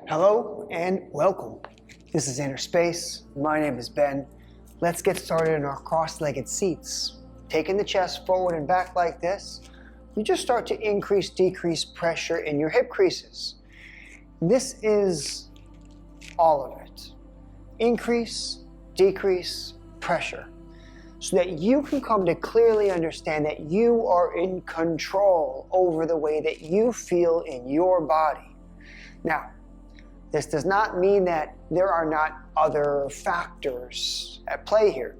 Hello and welcome. This is Inner Space. My name is Ben. Let's get started in our cross-legged seats. Taking the chest forward and back like this, you just start to increase, decrease pressure in your hip creases. This is all of it. Increase, decrease pressure, so that you can come to clearly understand that you are in control over the way that you feel in your body. Now, this does not mean that there are not other factors at play here.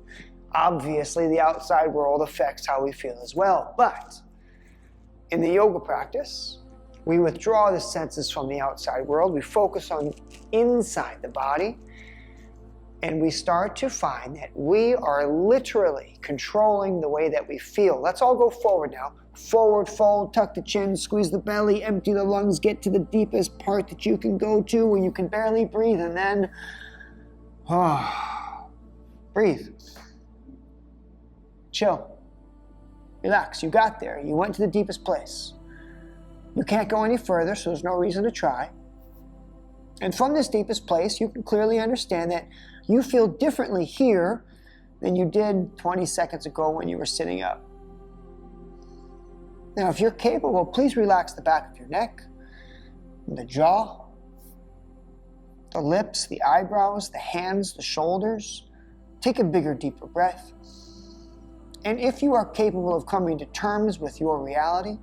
Obviously, the outside world affects how we feel as well. But in the yoga practice, we withdraw the senses from the outside world. We focus on inside the body. And we start to find that we are literally controlling the way that we feel. Let's all go forward now. Forward fold, tuck the chin, squeeze the belly, empty the lungs, get to the deepest part that you can go to where you can barely breathe, and then breathe. Chill. Relax. You got there. You went to the deepest place. You can't go any further, so there's no reason to try. And from this deepest place, you can clearly understand that you feel differently here than you did 20 seconds ago when you were sitting up. Now, if you're capable, please relax the back of your neck, the jaw, the lips, the eyebrows, the hands, the shoulders. Take a bigger, deeper breath. And if you are capable of coming to terms with your reality,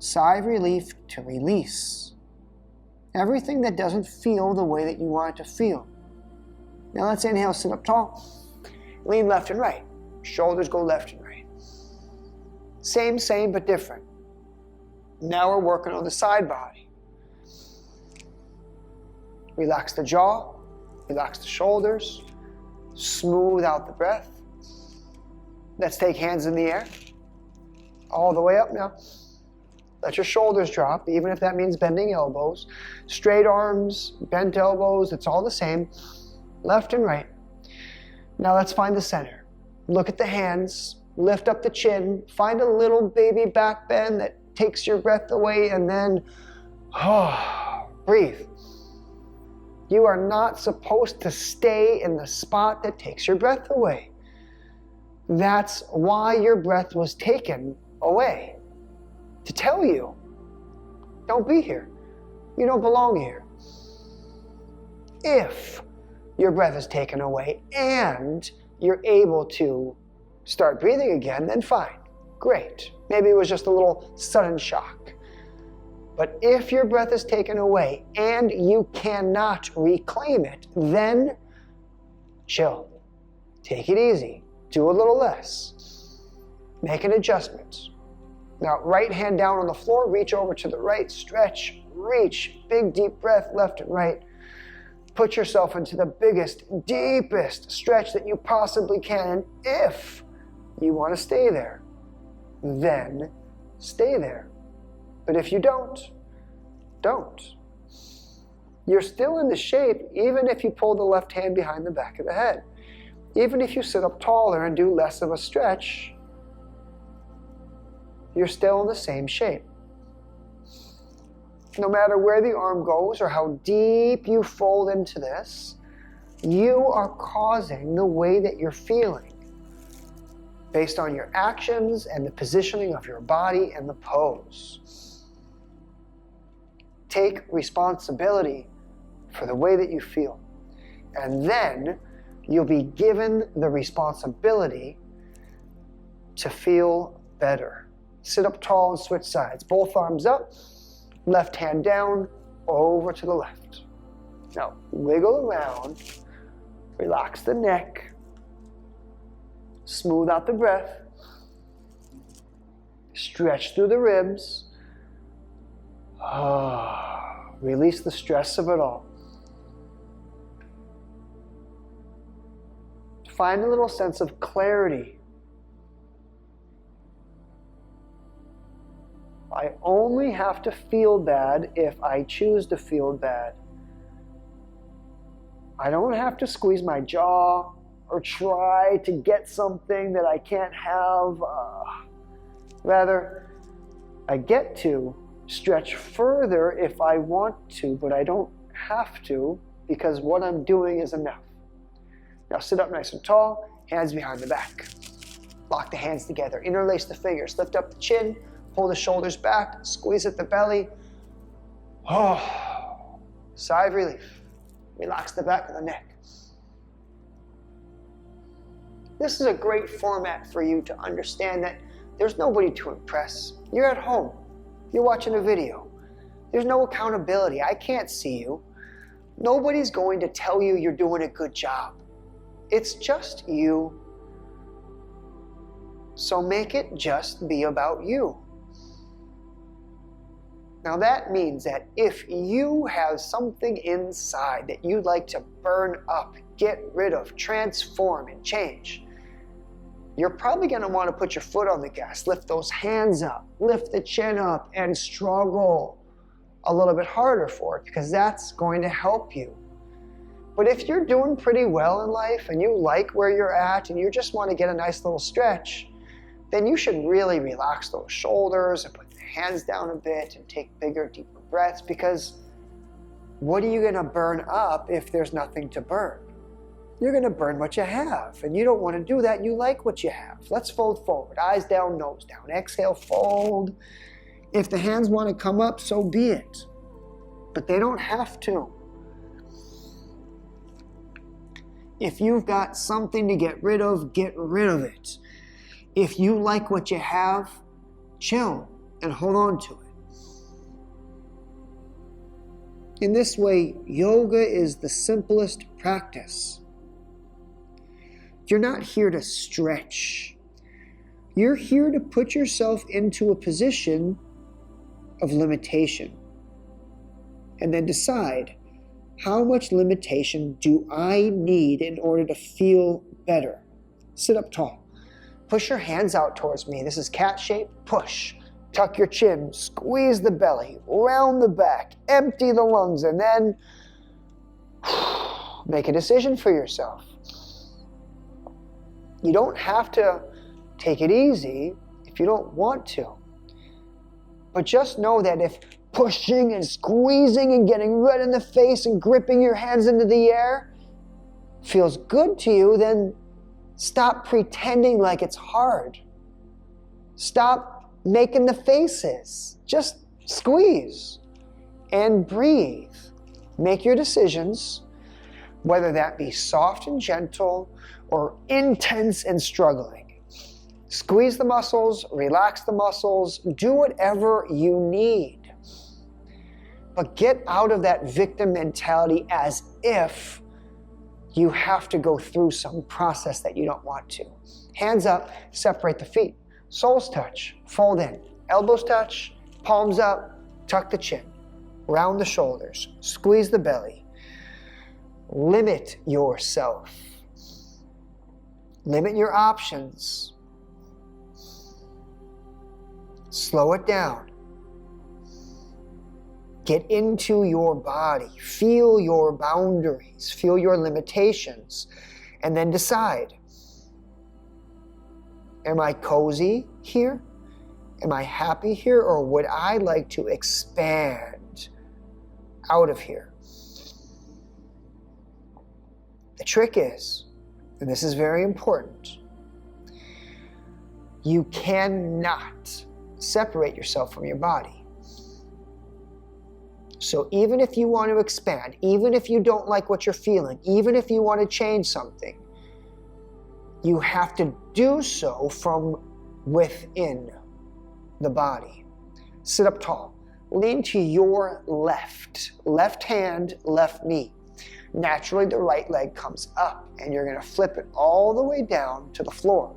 sigh of relief to release everything that doesn't feel the way that you want it to feel. Now let's inhale, sit up tall. Lean left and right. Shoulders go left and right. Same, but different. Now we're working on the side body. Relax the jaw, relax the shoulders, smooth out the breath. Let's take hands in the air. All the way up now. Let your shoulders drop, even if that means bending elbows. Straight arms, bent elbows, it's all the same. Left and right. Now let's find the center. Look at the hands, lift up the chin, find a little baby back bend that takes your breath away, and then breathe. You are not supposed to stay in the spot that takes your breath away. That's why your breath was taken away. To tell you, don't be here. You don't belong here. If your breath is taken away and you're able to start breathing again, then fine, great. Maybe it was just a little sudden shock. But if your breath is taken away and you cannot reclaim it, then chill. Take it easy. Do a little less. Make an adjustment. Now, right hand down on the floor, reach over to the right, stretch, reach, big deep breath left and right. Put yourself into the biggest, deepest stretch that you possibly can. And if you want to stay there, then stay there. But if you don't. You're still in the shape even if you pull the left hand behind the back of the head. Even if you sit up taller and do less of a stretch, you're still in the same shape. No matter where the arm goes or how deep you fold into this, you are causing the way that you're feeling based on your actions and the positioning of your body and the pose. Take responsibility for the way that you feel. And then you'll be given the responsibility to feel better. Sit up tall and switch sides. Both arms up, left hand down, over to the left. Now, wiggle around, relax the neck, smooth out the breath, stretch through the ribs, release the stress of it all. Find a little sense of clarity. I only have to feel bad if I choose to feel bad. I don't have to squeeze my jaw or try to get something that I can't have. Rather, I get to stretch further if I want to, but I don't have to because what I'm doing is enough. Now sit up nice and tall, hands behind the back. Lock the hands together, interlace the fingers, lift up the chin, pull the shoulders back, squeeze at the belly. Oh, sigh of relief. Relax the back of the neck. This is a great format for you to understand that there's nobody to impress. You're at home. You're watching a video. There's no accountability. I can't see you. Nobody's going to tell you you're doing a good job. It's just you. So make it just be about you. Now that means that if you have something inside that you'd like to burn up, get rid of, transform, and change, you're probably going to want to put your foot on the gas, lift those hands up, lift the chin up, and struggle a little bit harder for it because that's going to help you. But if you're doing pretty well in life and you like where you're at and you just want to get a nice little stretch, then you should really relax those shoulders and put the hands down a bit and take bigger, deeper breaths because what are you going to burn up if there's nothing to burn? You're going to burn what you have, and you don't want to do that. You like what you have. Let's fold forward, eyes down, nose down. Exhale, fold. If the hands want to come up, so be it. But they don't have to. If you've got something to get rid of it. If you like what you have, chill and hold on to it. In this way, yoga is the simplest practice. You're not here to stretch. You're here to put yourself into a position of limitation and then decide, how much limitation do I need in order to feel better? Sit up tall. Push your hands out towards me. This is cat shape. Push. Tuck your chin. Squeeze the belly. Round the back. Empty the lungs. And then make a decision for yourself. You don't have to take it easy if you don't want to. But just know that if pushing and squeezing and getting red in the face and gripping your hands into the air feels good to you, then stop pretending like it's hard. Stop making the faces. Just squeeze and breathe. Make your decisions, whether that be soft and gentle or intense and struggling. Squeeze the muscles, relax the muscles, do whatever you need. But get out of that victim mentality as if you have to go through some process that you don't want to. Hands up, separate the feet. Soles touch, fold in. Elbows touch, palms up, tuck the chin. Round the shoulders, squeeze the belly. Limit yourself. Limit your options. Slow it down. Get into your body. Feel your boundaries. Feel your limitations. And then decide. Am I cozy here? Am I happy here? Or would I like to expand out of here? The trick is, and this is very important, you cannot separate yourself from your body. So even if you want to expand, even if you don't like what you're feeling, even if you want to change something, you have to do so from within the body. Sit up tall. Lean to your left hand, left knee. Naturally, the right leg comes up, and you're going to flip it all the way down to the floor.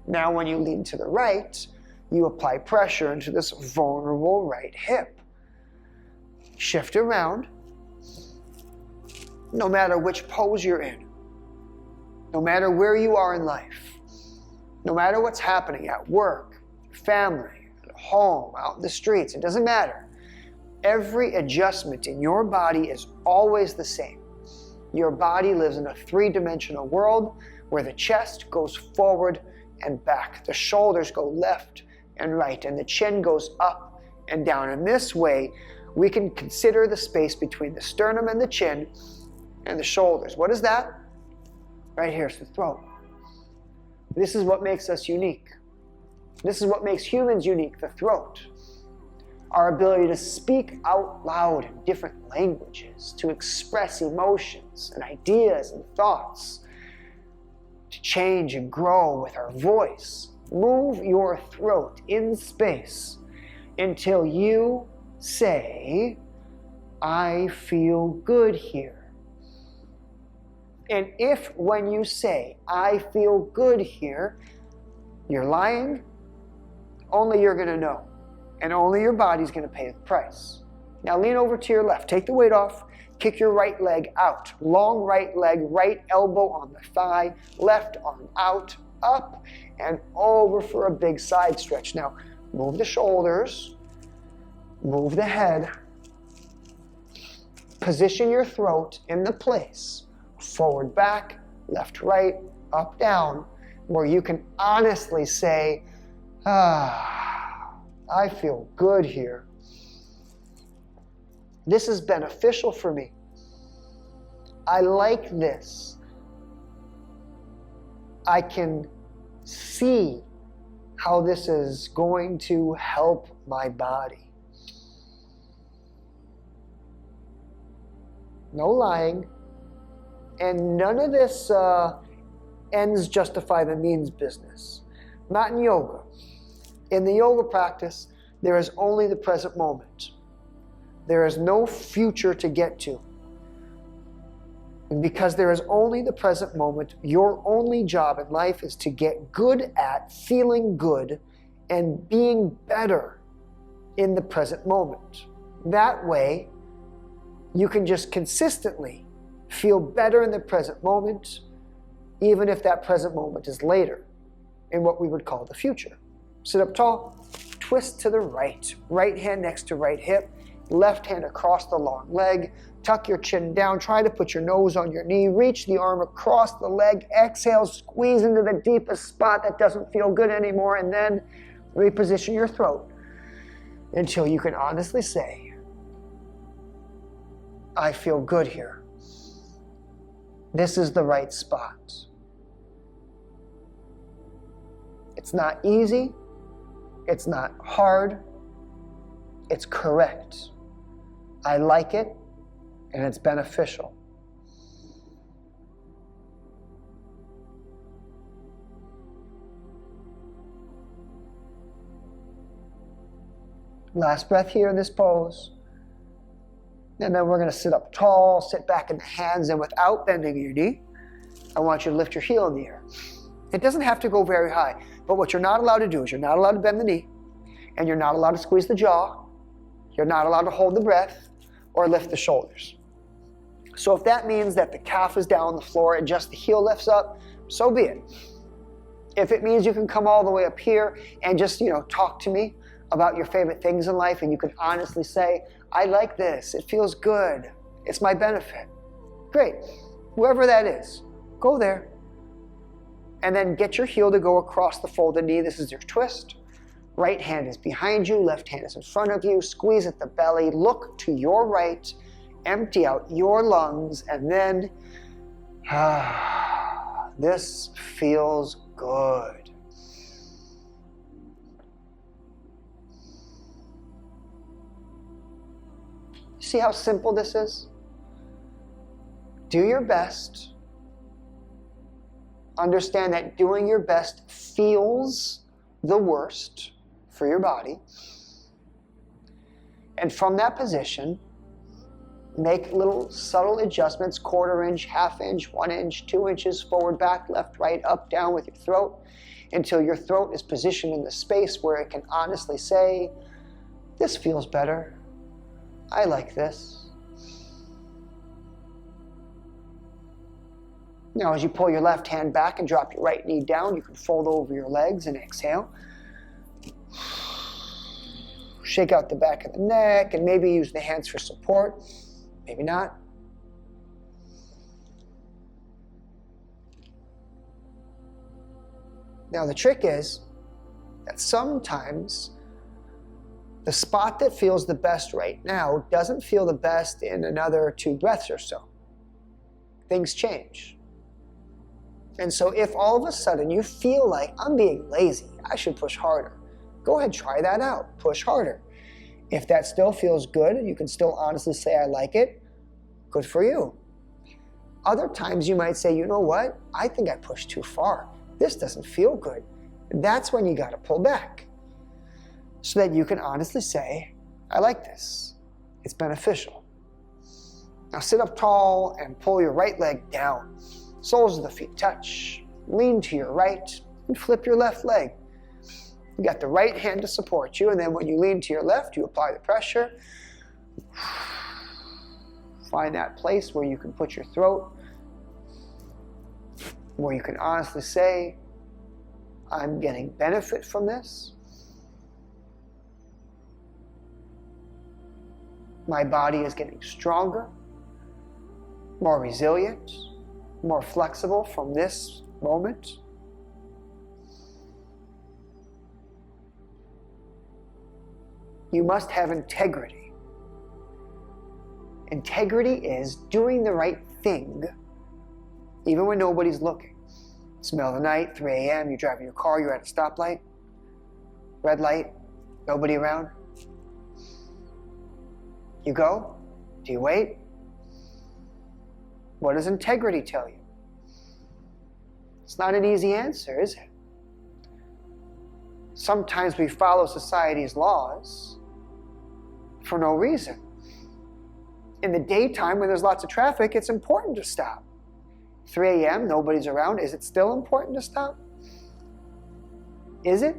Now, when you lean to the right, you apply pressure into this vulnerable right hip. Shift around, no matter which pose you're in, no matter where you are in life, no matter what's happening at work, family, at home, out in the streets, it doesn't matter. Every adjustment in your body is always the same. Your body lives in a three-dimensional world where the chest goes forward and back, the shoulders go left and right, and the chin goes up and down. In this way, we can consider the space between the sternum and the chin and the shoulders. What is that? Right here is the throat. This is what makes us unique. This is what makes humans unique, the throat. Our ability to speak out loud in different languages, to express emotions and ideas and thoughts, to change and grow with our voice. Move your throat in space until you say, I feel good here. And if when you say, I feel good here, you're lying, only you're going to know. And only your body's going to pay the price. Now lean over to your left. Take the weight off. Kick your right leg out. Long right leg, right elbow on the thigh, left arm out, up, and over for a big side stretch. Now move the shoulders. Move the head. Position your throat in the place. Forward, back, left, right, up, down, where you can honestly say, I feel good here. This is beneficial for me. I like this. I can see how this is going to help my body. No lying. And none of this ends justify the means business. Not in yoga. In the yoga practice, there is only the present moment. There is no future to get to. And because there is only the present moment, your only job in life is to get good at feeling good and being better in the present moment. That way, you can just consistently feel better in the present moment, even if that present moment is later, in what we would call the future. Sit up tall, twist to the right. Right hand next to right hip, left hand across the long leg. Tuck your chin down, try to put your nose on your knee, reach the arm across the leg, exhale, squeeze into the deepest spot that doesn't feel good anymore, and then reposition your throat until you can honestly say, I feel good here. This is the right spot. It's not easy. It's not hard. It's correct. I like it, and it's beneficial. Last breath here in this pose. And then we're going to sit up tall, sit back in the hands, and without bending your knee, I want you to lift your heel in the air. It doesn't have to go very high, but what you're not allowed to do is you're not allowed to bend the knee, and you're not allowed to squeeze the jaw, you're not allowed to hold the breath, or lift the shoulders. So if that means that the calf is down on the floor and just the heel lifts up, so be it. If it means you can come all the way up here and just, talk to me about your favorite things in life, and you can honestly say, I like this, it feels good, it's my benefit. Great. Whoever that is, go there. And then get your heel to go across the folded knee. This is your twist. Right hand is behind you, left hand is in front of you. Squeeze at the belly, look to your right, empty out your lungs, and then, this feels good. See how simple this is? Do your best. Understand that doing your best feels the worst for your body. And from that position, make little subtle adjustments, 1/4 inch, 1/2 inch, 1 inch, 2 inches, forward, back, left, right, up, down with your throat, until your throat is positioned in the space where it can honestly say, this feels better. I like this. Now, as you pull your left hand back and drop your right knee down, you can fold over your legs and exhale. Shake out the back of the neck and maybe use the hands for support. Maybe not. Now, the trick is that sometimes The spot that feels the best right now doesn't feel the best in another 2 breaths or so. Things change. And so if all of a sudden you feel like, I'm being lazy, I should push harder, go ahead, try that out, push harder. If that still feels good, and you can still honestly say, I like it, good for you. Other times you might say, you know what, I think I pushed too far. This doesn't feel good. That's when you got to pull back so that you can honestly say, I like this. It's beneficial. Now sit up tall and pull your right leg down. Soles of the feet touch. Lean to your right and flip your left leg. You got the right hand to support you, and then when you lean to your left, you apply the pressure. Find that place where you can put your throat, where you can honestly say, I'm getting benefit from this. My body is getting stronger, more resilient, more flexible from this moment. You must have integrity. Integrity is doing the right thing, even when nobody's looking. It's the middle of the night, 3 a.m., you're driving your car, you're at a stoplight, red light, nobody around. You go? Do you wait? What does integrity tell you? It's not an easy answer, is it? Sometimes we follow society's laws for no reason. In the daytime, when there's lots of traffic, it's important to stop. 3 a.m., nobody's around. Is it still important to stop? Is it?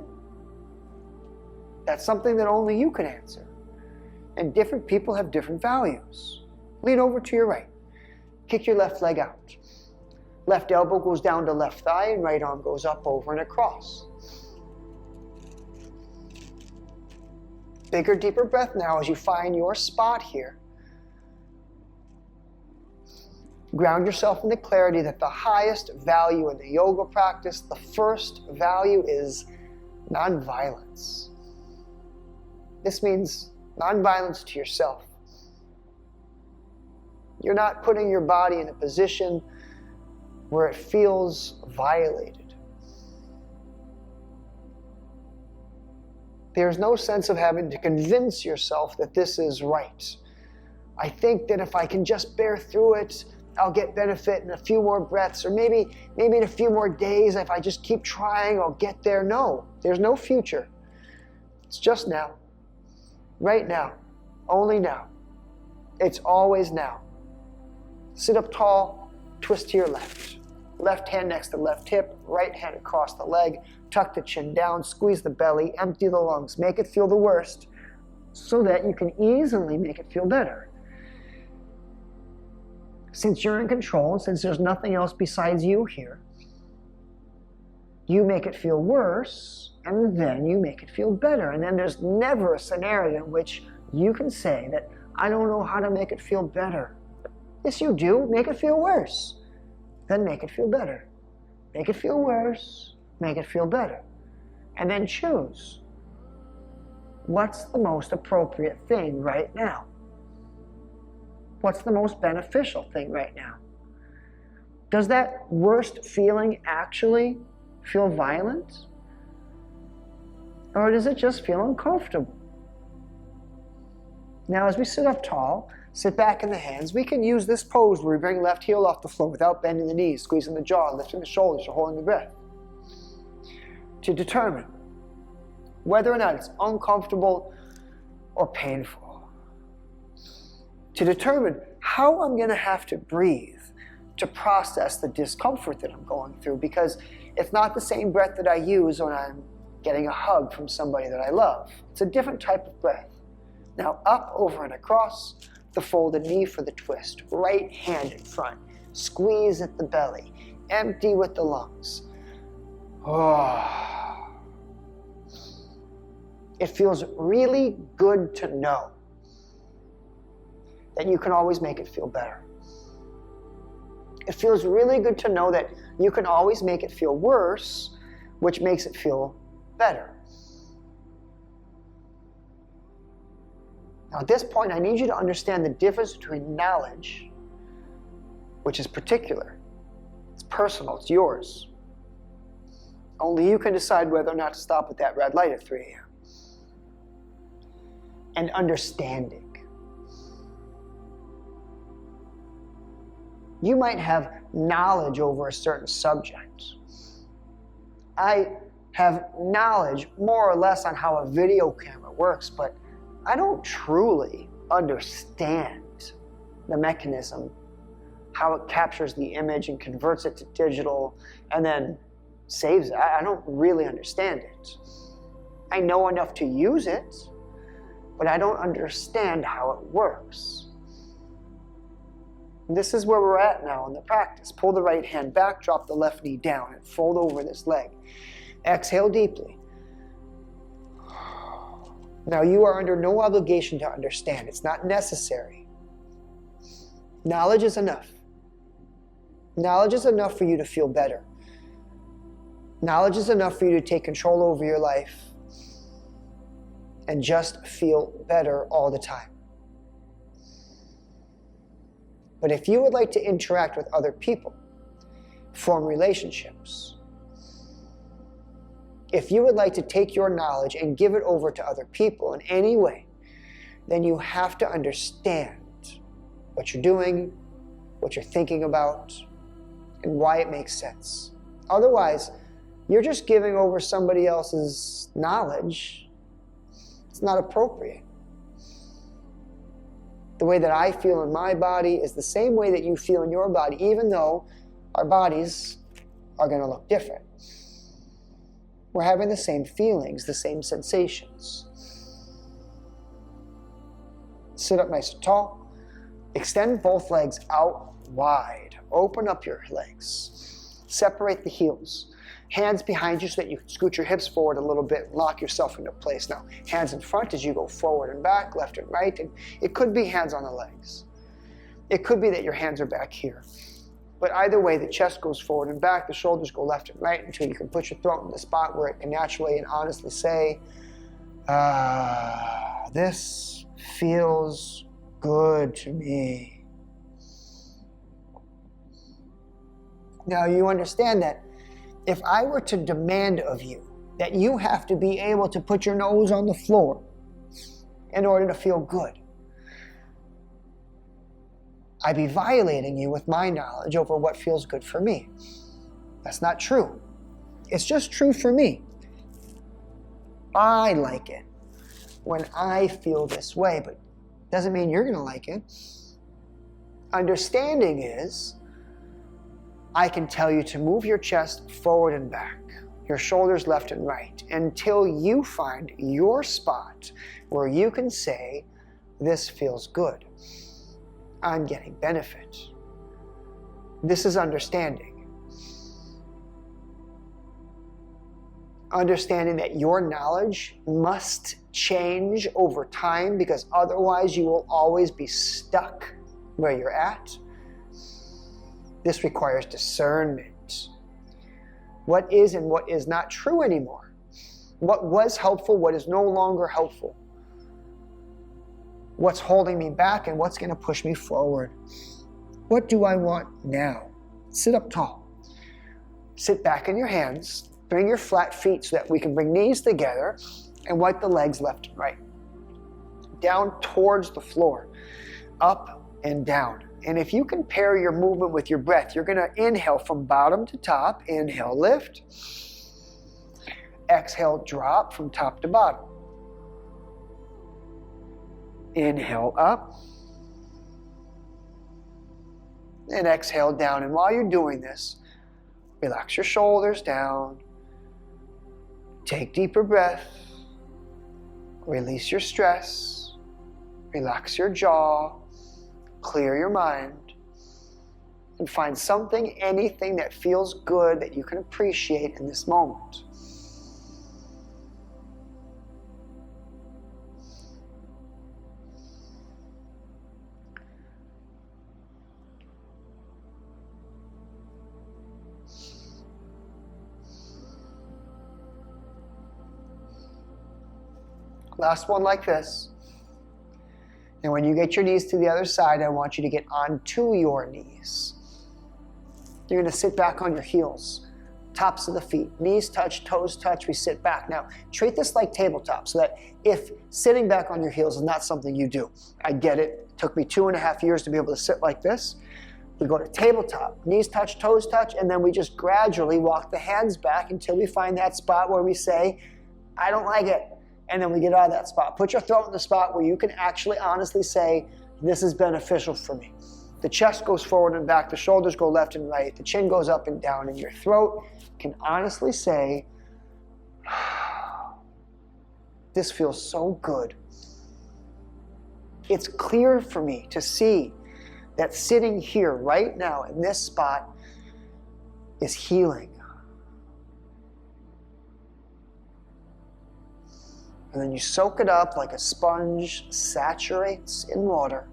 That's something that only you can answer. And different people have different values. Lean over to your right. Kick your left leg out. Left elbow goes down to left thigh and right arm goes up, over, and across. Bigger, deeper breath now as you find your spot here. Ground yourself in the clarity that the highest value in the yoga practice, the first value, is nonviolence. This means nonviolence to yourself. You're not putting your body in a position where it feels violated. There's no sense of having to convince yourself that this is right. I think that if I can just bear through it, I'll get benefit in a few more breaths, or maybe in a few more days, if I just keep trying, I'll get there. No, there's no future. It's just now. Right now. Only now. It's always now. Sit up tall, twist to your left. Left hand next to left hip, right hand across the leg, tuck the chin down, squeeze the belly, empty the lungs, make it feel the worst so that you can easily make it feel better. Since you're in control, since there's nothing else besides you here, you make it feel worse, and then you make it feel better. And then there's never a scenario in which you can say that, I don't know how to make it feel better. Yes, you do. Make it feel worse. Then make it feel better. Make it feel worse. Make it feel better. And then choose. What's the most appropriate thing right now? What's the most beneficial thing right now? Does that worst feeling actually feel violent? Or does it just feel uncomfortable? Now, as we sit up tall, sit back in the hands, we can use this pose where we bring left heel off the floor without bending the knees, squeezing the jaw, lifting the shoulders, or holding the breath, to determine whether or not it's uncomfortable or painful. To determine how I'm going to have to breathe to process the discomfort that I'm going through, because it's not the same breath that I use when I'm getting a hug from somebody that I love. It's a different type of breath. Now up, over, and across, the folded knee for the twist. Right hand in front. Squeeze at the belly. Empty with the lungs. Oh. It feels really good to know that you can always make it feel better. It feels really good to know that you can always make it feel worse, which makes it feel better. Now at this point, I need you to understand the difference between knowledge, which is particular, it's personal, it's yours. Only you can decide whether or not to stop at that red light at 3 a.m. And understanding. You might have knowledge over a certain subject. I have knowledge more or less on how a video camera works, but I don't truly understand the mechanism, how it captures the image and converts it to digital and then saves it. I don't really understand it. I know enough to use it, but I don't understand how it works. This is where we're at now in the practice. Pull the right hand back, drop the left knee down, and fold over this leg. Exhale deeply. Now you are under no obligation to understand. It's not necessary. Knowledge is enough. Knowledge is enough for you to feel better. Knowledge is enough for you to take control over your life and just feel better all the time. But if you would like to interact with other people, form relationships, if you would like to take your knowledge and give it over to other people in any way, then you have to understand what you're doing, what you're thinking about, and why it makes sense. Otherwise, you're just giving over somebody else's knowledge. It's not appropriate. The way that I feel in my body is the same way that you feel in your body, even though our bodies are going to look different. We're having the same feelings, the same sensations. Sit up nice and tall. Extend both legs out wide. Open up your legs. Separate the heels. Hands behind you so that you can scoot your hips forward a little bit and lock yourself into place. Now, hands in front as you go forward and back, left and right. And it could be hands on the legs. It could be that your hands are back here. But either way, the chest goes forward and back, the shoulders go left and right until you can put your throat in the spot where it can naturally and honestly say, this feels good to me. Now you understand that if I were to demand of you that you have to be able to put your nose on the floor in order to feel good, I'd be violating you with my knowledge over what feels good for me. That's not true. It's just true for me. I like it when I feel this way, but doesn't mean you're going to like it. Understanding is, I can tell you to move your chest forward and back, your shoulders left and right, until you find your spot where you can say, this feels good. I'm getting benefit. This is understanding. Understanding that your knowledge must change over time because otherwise you will always be stuck where you're at. This requires discernment. What is and what is not true anymore? What was helpful, what is no longer helpful? What's holding me back and what's going to push me forward? What do I want now? Sit up tall. Sit back in your hands. Bring your flat feet so that we can bring knees together and wipe the legs left and right. Down towards the floor. Up and down. And if you can pair your movement with your breath, you're going to inhale from bottom to top. Inhale, lift. Exhale, drop from top to bottom. Inhale up. And exhale down. And while you're doing this, relax your shoulders down. Take deeper breath. Release your stress. Relax your jaw. Clear your mind. And find something, anything that feels good that you can appreciate in this moment. Last one like this. And when you get your knees to the other side, I want you to get onto your knees. You're going to sit back on your heels, tops of the feet, knees touch, toes touch, we sit back. Now, treat this like tabletop, so that if sitting back on your heels is not something you do, I get it. It took me 2.5 years to be able to sit like this. We go to tabletop, knees touch, toes touch, and then we just gradually walk the hands back until we find that spot where we say, I don't like it. And then we get out of that spot. Put your throat in the spot where you can actually honestly say, this is beneficial for me. The chest goes forward and back, the shoulders go left and right, the chin goes up and down, and your throat can honestly say, this feels so good. It's clear for me to see that sitting here right now in this spot is healing. And then you soak it up like a sponge saturates in water.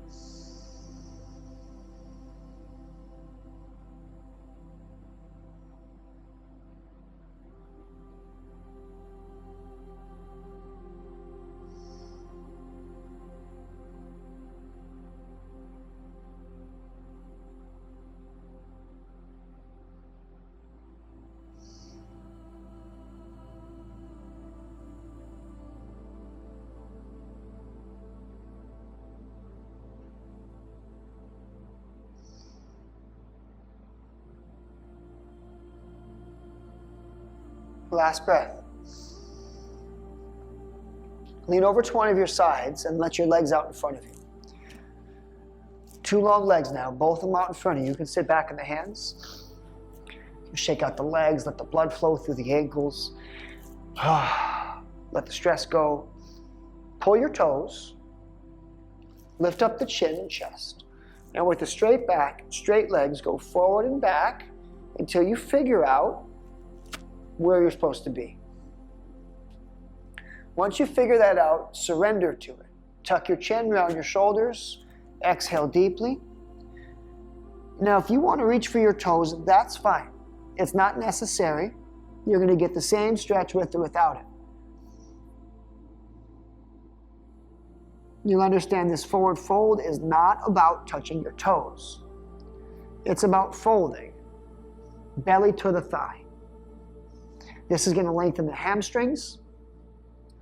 Last breath. Lean over to one of your sides and let your legs out in front of you. 2 long legs now, both of them out in front of you. You can sit back in the hands. You shake out the legs, let the blood flow through the ankles. Let the stress go. Pull your toes. Lift up the chin and chest. Now with the straight back, straight legs, go forward and back until you figure out where you're supposed to be. Once you figure that out, surrender to it. Tuck your chin around your shoulders. Exhale deeply. Now, if you want to reach for your toes, that's fine. It's not necessary. You're going to get the same stretch with or without it. You'll understand this forward fold is not about touching your toes. It's about folding, belly to the thigh. This is going to lengthen the hamstrings,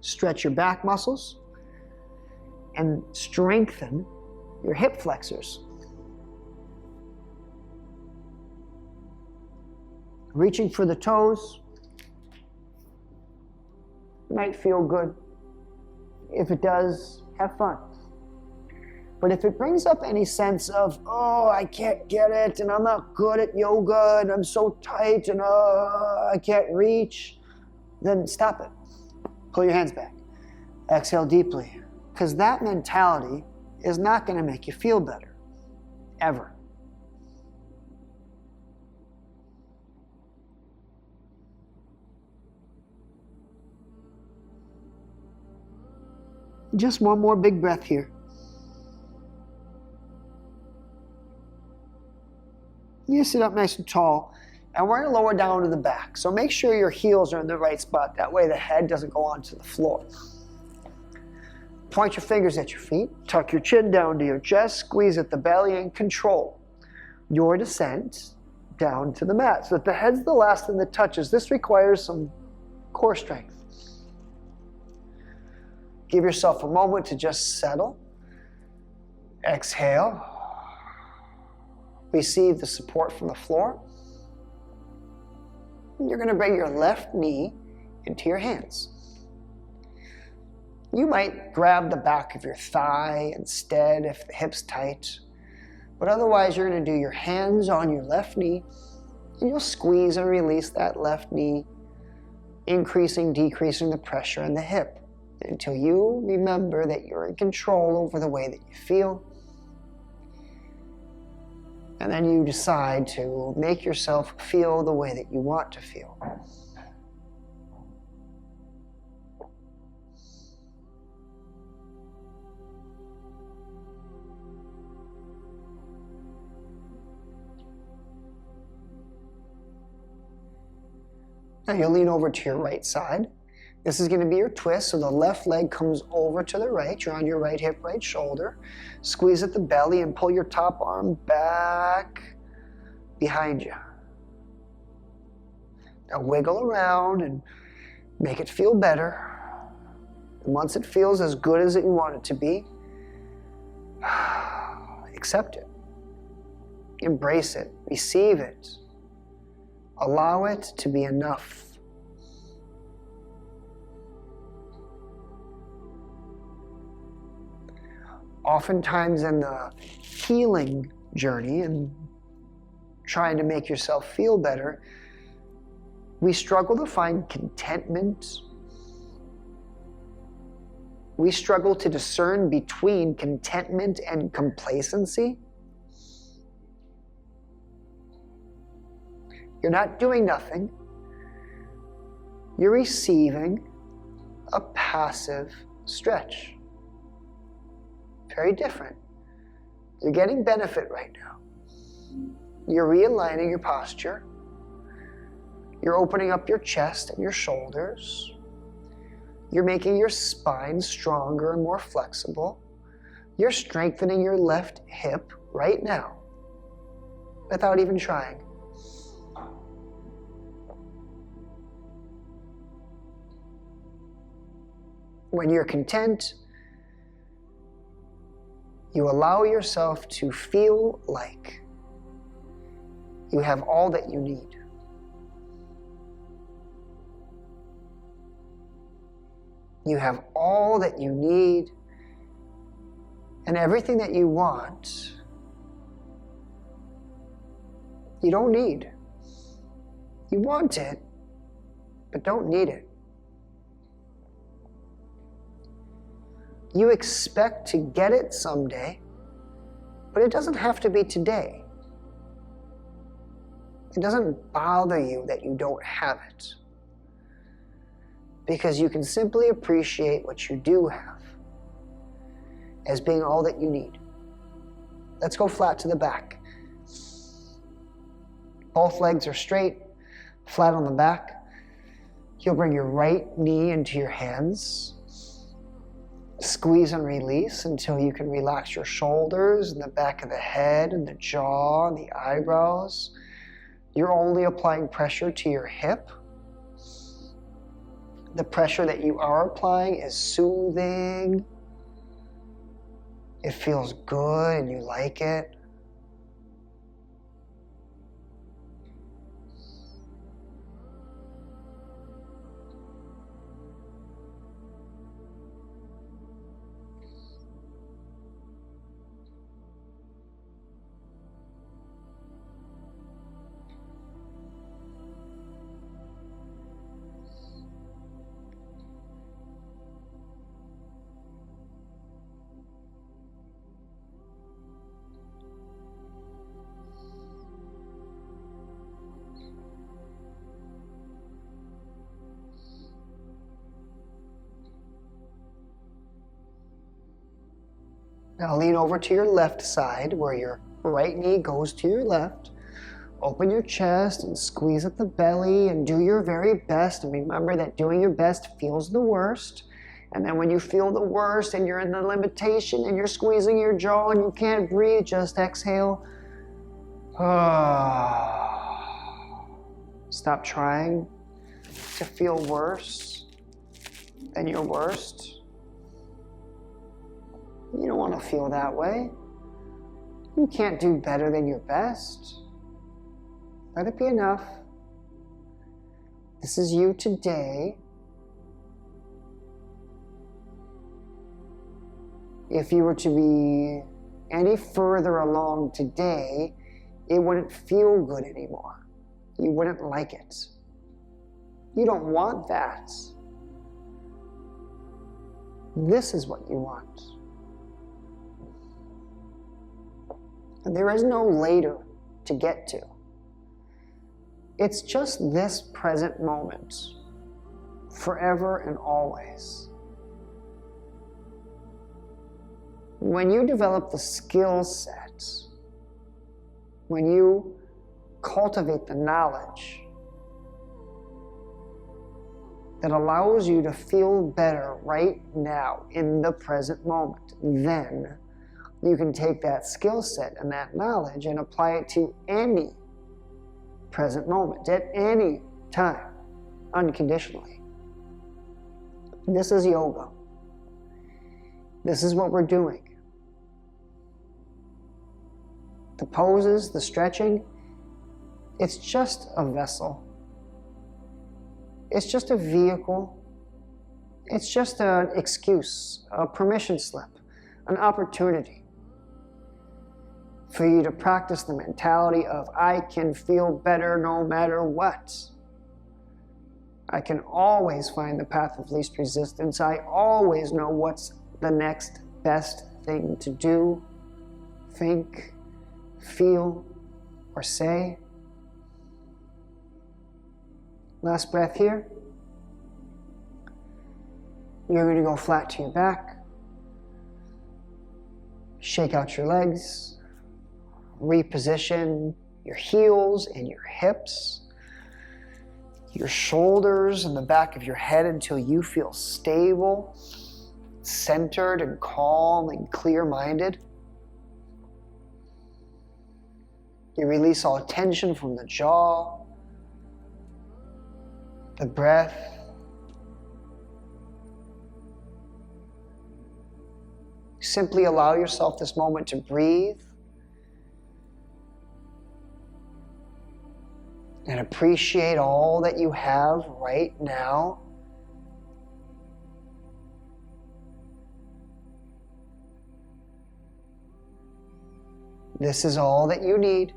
stretch your back muscles, and strengthen your hip flexors. Reaching for the toes might feel good. If it does, have fun. But if it brings up any sense of, oh, I can't get it, and I'm not good at yoga, and I'm so tight, and I can't reach, then stop it. Pull your hands back. Exhale deeply. Because that mentality is not going to make you feel better. Ever. Just one more big breath here. You sit up nice and tall, and we're going to lower down to the back. So make sure your heels are in the right spot. That way the head doesn't go onto the floor. Point your fingers at your feet. Tuck your chin down to your chest. Squeeze at the belly and control your descent down to the mat so that the head's the last thing that touches. This requires some core strength. Give yourself a moment to just settle. Exhale. Receive the support from the floor. You're going to bring your left knee into your hands. You might grab the back of your thigh instead if the hip's tight. But otherwise, you're going to do your hands on your left knee, and you'll squeeze and release that left knee, increasing, decreasing the pressure in the hip until you remember that you're in control over the way that you feel. And then you decide to make yourself feel the way that you want to feel. Now you'll lean over to your right side. This is going to be your twist. So the left leg comes over to the right. You're on your right hip, right shoulder. Squeeze at the belly and pull your top arm back behind you. Now wiggle around and make it feel better. And once it feels as good as you want it to be, accept it. Embrace it. Receive it. Allow it to be enough. Oftentimes in the healing journey and trying to make yourself feel better, we struggle to find contentment. We struggle to discern between contentment and complacency. You're not doing nothing. You're receiving a passive stretch. Very different. You're getting benefit right now. You're realigning your posture. You're opening up your chest and your shoulders. You're making your spine stronger and more flexible. You're strengthening your left hip right now without even trying. When you're content, you allow yourself to feel like you have all that you need. You have all that you need, and everything that you want, you don't need. You want it, but don't need it. You expect to get it someday, but it doesn't have to be today. It doesn't bother you that you don't have it, because you can simply appreciate what you do have as being all that you need. Let's go flat to the back. Both legs are straight, flat on the back. You'll bring your right knee into your hands. Squeeze and release until you can relax your shoulders and the back of the head and the jaw and the eyebrows. You're only applying pressure to your hip. The pressure that you are applying is soothing. It feels good and you like it. Now lean over to your left side where your right knee goes to your left. Open your chest and squeeze at the belly and do your very best. And remember that doing your best feels the worst. And then when you feel the worst and you're in the limitation and you're squeezing your jaw and you can't breathe, just exhale. Stop trying to feel worse than your worst. You don't want to feel that way. You can't do better than your best. Let it be enough. This is you today. If you were to be any further along today, it wouldn't feel good anymore. You wouldn't like it. You don't want that. This is what you want. And there is no later to get to. It's just this present moment, forever and always. When you develop the skill set, when you cultivate the knowledge, that allows you to feel better right now in the present moment. Then you can take that skill set and that knowledge and apply it to any present moment, at any time, unconditionally. This is yoga. This is what we're doing. The poses, the stretching, it's just a vessel. It's just a vehicle. It's just an excuse, a permission slip, an opportunity for you to practice the mentality of, I can feel better no matter what. I can always find the path of least resistance. I always know what's the next best thing to do, think, feel, or say. Last breath here. You're going to go flat to your back. Shake out your legs. Reposition your heels and your hips, your shoulders and the back of your head until you feel stable, centered and calm and clear-minded. You release all tension from the jaw, the breath. Simply allow yourself this moment to breathe and appreciate all that you have right now. This is all that you need.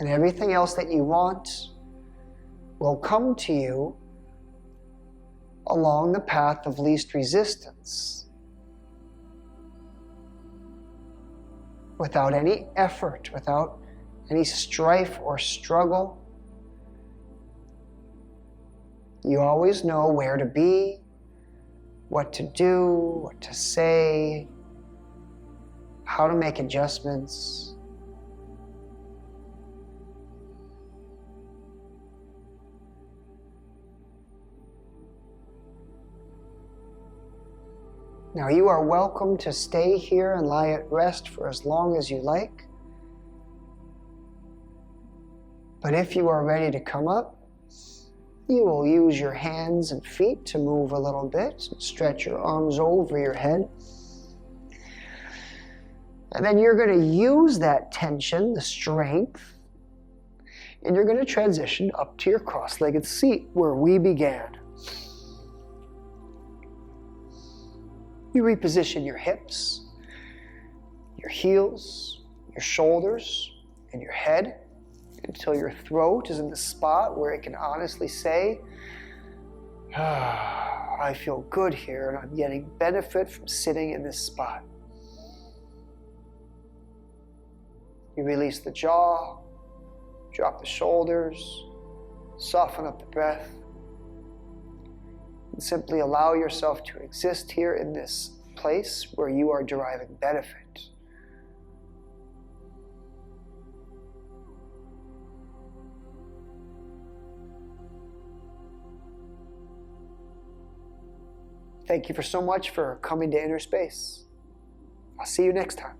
And everything else that you want will come to you along the path of least resistance, without any effort, without any strife or struggle. You always know where to be, what to do, what to say, how to make adjustments. Now you are welcome to stay here and lie at rest for as long as you like. But if you are ready to come up, you will use your hands and feet to move a little bit and stretch your arms over your head. And then you're going to use that tension, the strength, and you're going to transition up to your cross-legged seat where we began. You reposition your hips, your heels, your shoulders, and your head until your throat is in the spot where it can honestly say, I feel good here and I'm getting benefit from sitting in this spot. You release the jaw, drop the shoulders, soften up the breath, and simply allow yourself to exist here in this place where you are deriving benefit. Thank you so much for coming to Inner Space. I'll see you next time.